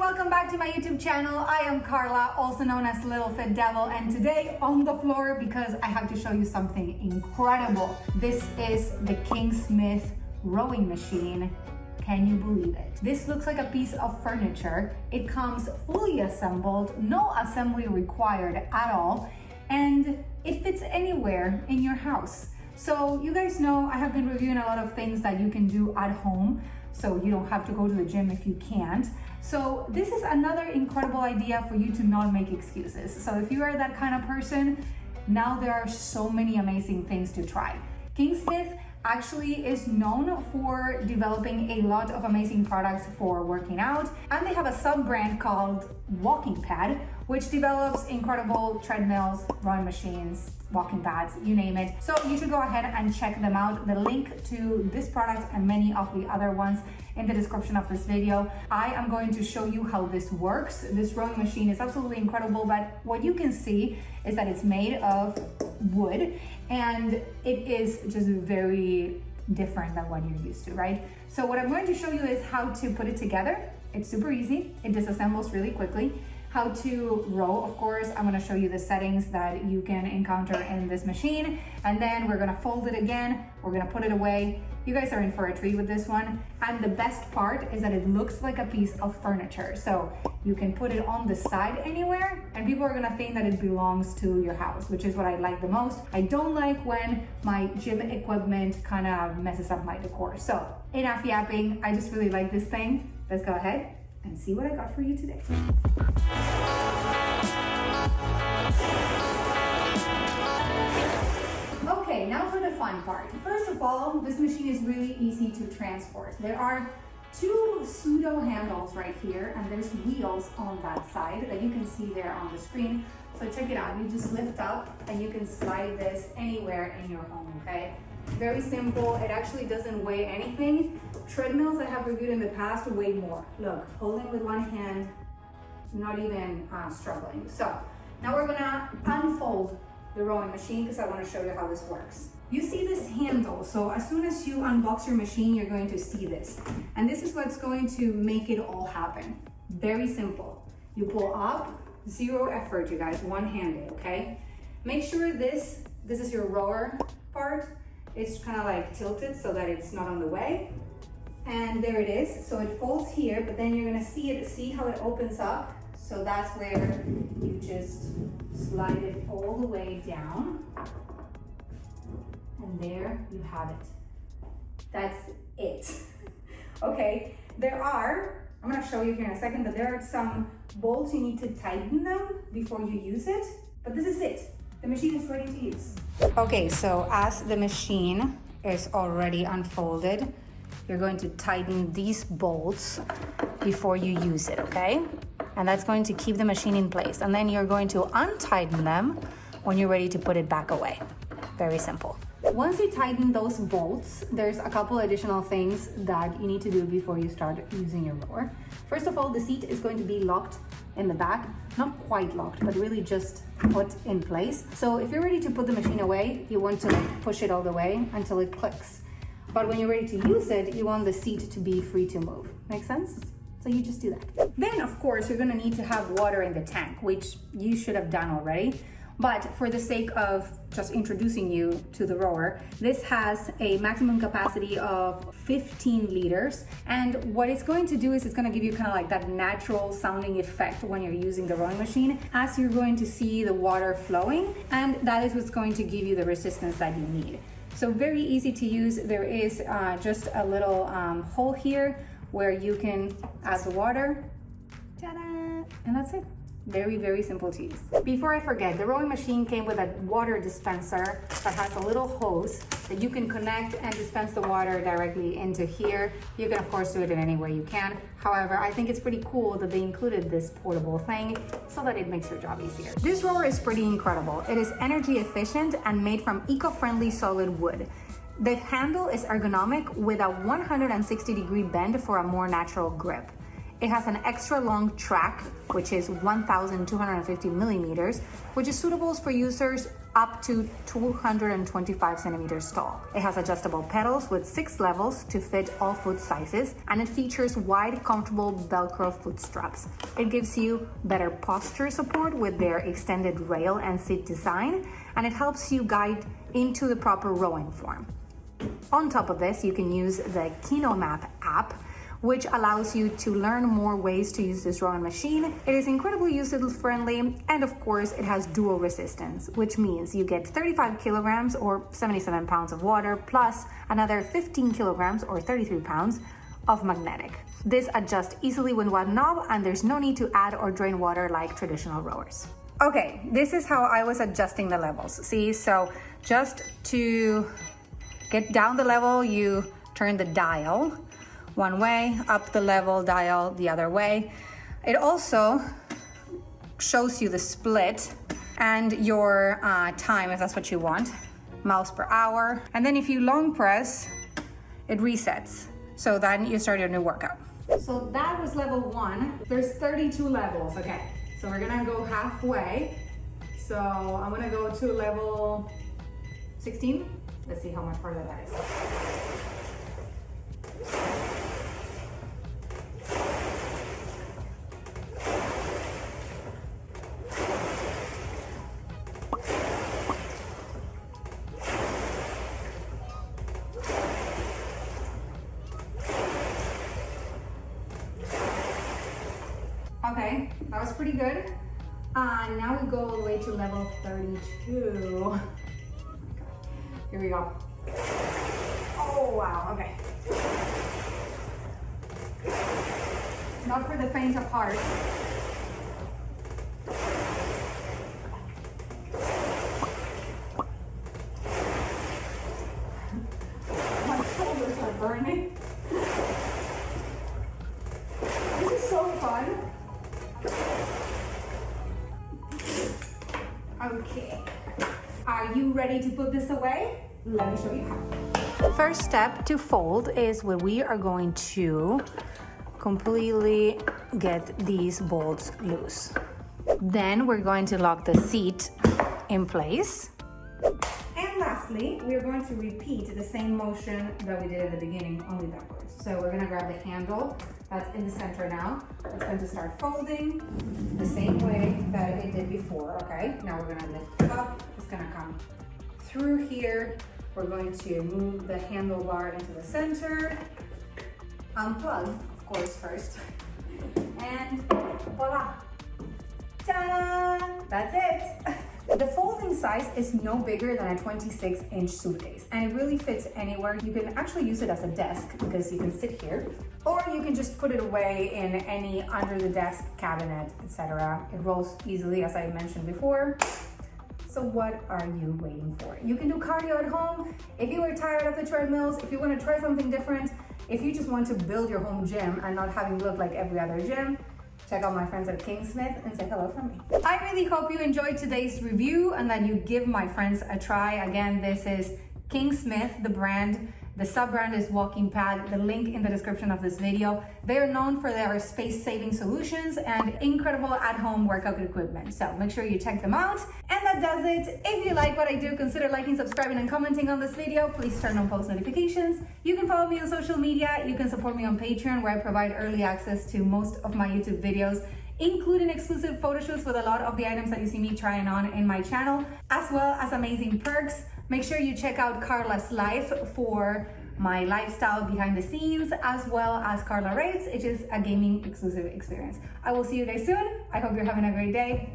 welcome back to my YouTube channel. I am Carla, also known as LittleFitDevil, and today on the floor because I have to show you something incredible. This is the KingSmith rowing machine. Can you believe it? This looks like a piece of furniture. It comes fully assembled, no assembly required at all, and it fits anywhere in your house. So you guys know I have been reviewing a lot of things that you can do at home, so you don't have to go to the gym if you can't. So this is another incredible idea for you to not make excuses. So if you are that kind of person, now there are so many amazing things to try. KingSmith actually is known for developing a lot of amazing products for working out, and they have a sub-brand called Walking Pad, which develops incredible treadmills, rowing machines, walking pads, you name it. So you should go ahead and check them out. The link to this product and many of the other ones in the description of this video. I am going to show you how this works. This rowing machine is absolutely incredible, but what you can see is that it's made of wood, and it is just very different than what you're used to, right? So what I'm going to show you is how to put it together. It's super easy. It disassembles really quickly. How to row, of course, I'm gonna show you the settings that you can encounter in this machine, and then we're gonna fold it again, we're gonna put it away. You guys are in for a treat with this one. And the best part is that it looks like a piece of furniture. So you can put it on the side anywhere, and people are gonna think that it belongs to your house, which is what I like the most. I don't like when my gym equipment kind of messes up my decor. So enough yapping, I just really like this thing. Let's go ahead and see what I got for you today. Okay, now for the fun part. First of all, this machine is really easy to transport. There are two pseudo handles right here, and there's wheels on that side that you can see there on the screen. So check it out. You just lift up and you can slide this anywhere in your home, okay? Very simple. It actually doesn't weigh anything. Treadmills I have reviewed in the past weigh more. Look, holding with one hand, not even struggling. So now we're gonna unfold the rowing machine because I want to show you how this works. You see this handle, so as soon as you unbox your machine, you're going to see this. And this is what's going to make it all happen. Very simple. You pull up, zero effort, you guys, one-handed, okay? Make sure this is your rower part. It's kind of like tilted so that it's not on the way. And there it is. So it folds here, but then you're gonna see how it opens up. So that's where you just slide it all the way down. And there you have it. That's it. Okay, I'm gonna show you here in a second, but there are some bolts you need to tighten them before you use it. But this is it. The machine is ready to use. Okay, so as the machine is already unfolded, you're going to tighten these bolts before you use it, okay? And that's going to keep the machine in place. And then you're going to untighten them when you're ready to put it back away. Very simple. Once you tighten those bolts, there's a couple additional things that you need to do before you start using your rower. First of all, the seat is going to be locked in the back. Not quite locked, but really just put in place. So if you're ready to put the machine away, you want to push it all the way until it clicks. But when you're ready to use it, you want the seat to be free to move. Make sense? So you just do that. Then of course, you're gonna need to have water in the tank, which you should have done already. But for the sake of just introducing you to the rower, this has a maximum capacity of 15 liters. And what it's going to do is it's gonna give you kind of like that natural sounding effect when you're using the rowing machine, as you're going to see the water flowing. And that is what's going to give you the resistance that you need. So very easy to use. There is just a little hole here where you can add the water. Ta-da! And that's it. Very, very simple to use. Before I forget, the rowing machine came with a water dispenser that has a little hose that you can connect and dispense the water directly into here. You can of course do it in any way you can. However, I think it's pretty cool that they included this portable thing so that it makes your job easier. This rower is pretty incredible. It is energy efficient and made from eco-friendly solid wood. The handle is ergonomic with a 160-degree bend for a more natural grip. It has an extra long track, which is 1,250 millimeters, which is suitable for users up to 225 centimeters tall. It has adjustable pedals with 6 levels to fit all foot sizes, and it features wide, comfortable Velcro foot straps. It gives you better posture support with their extended rail and seat design, and it helps you guide into the proper rowing form. On top of this, you can use the KinoMap app, which allows you to learn more ways to use this rowing machine. It is incredibly user-friendly, and of course it has dual resistance, which means you get 35 kilograms or 77 pounds of water plus another 15 kilograms or 33 pounds of magnetic. This adjusts easily with one knob, and there's no need to add or drain water like traditional rowers. Okay, this is how I was adjusting the levels. See, so just to get down the level, you turn the dial one way, up the level dial the other way. It also shows you the split and your time, if that's what you want, miles per hour. And then if you long press, it resets. So then you start your new workout. So that was level 1. There's 32 levels, okay. So we're gonna go halfway. So I'm gonna go to level 16. Let's see how much farther that is. Okay, that was pretty good. Now we go all the way to level 32. Here we go. Oh, wow, okay. Not for the faint of heart. My shoulders are burning. This is so fun. Okay. Are you ready to put this away? Let me show you how. First step to fold is where we are going to completely get these bolts loose. Then we're going to lock the seat in place. And lastly, we're going to repeat the same motion that we did at the beginning, only backwards. So we're gonna grab the handle that's in the center now. It's going to start folding the same way that it did before, okay? Now we're gonna lift it up. It's gonna come through here. We're going to move the handlebar into the center. Unplug, of course, first. And voila. Ta-da! That's it. The folding size is no bigger than a 26-inch suitcase, and it really fits anywhere. You can actually use it as a desk because you can sit here, or you can just put it away in any under the desk cabinet, etc. It rolls easily, as I mentioned before. So what are you waiting for? You can do cardio at home. If you are tired of the treadmills, if you want to try something different, if you just want to build your home gym and not having look like every other gym, check out my friends at KingSmith and say hello from me. I really hope you enjoyed today's review and that you give my friends a try. Again, this is KingSmith, the brand. The sub-brand is Walking Pad, the link in the description of this video. They're known for their space-saving solutions and incredible at-home workout equipment. So make sure you check them out. And that does it. If you like what I do, consider liking, subscribing, and commenting on this video. Please turn on post notifications. You can follow me on social media. You can support me on Patreon, where I provide early access to most of my YouTube videos, including exclusive photo shoots with a lot of the items that you see me trying on in my channel, as well as amazing perks. Make sure you check out Carla's Life for my lifestyle behind the scenes, as well as Carla Rates, which is a gaming exclusive experience. I will see you guys soon. I hope you're having a great day.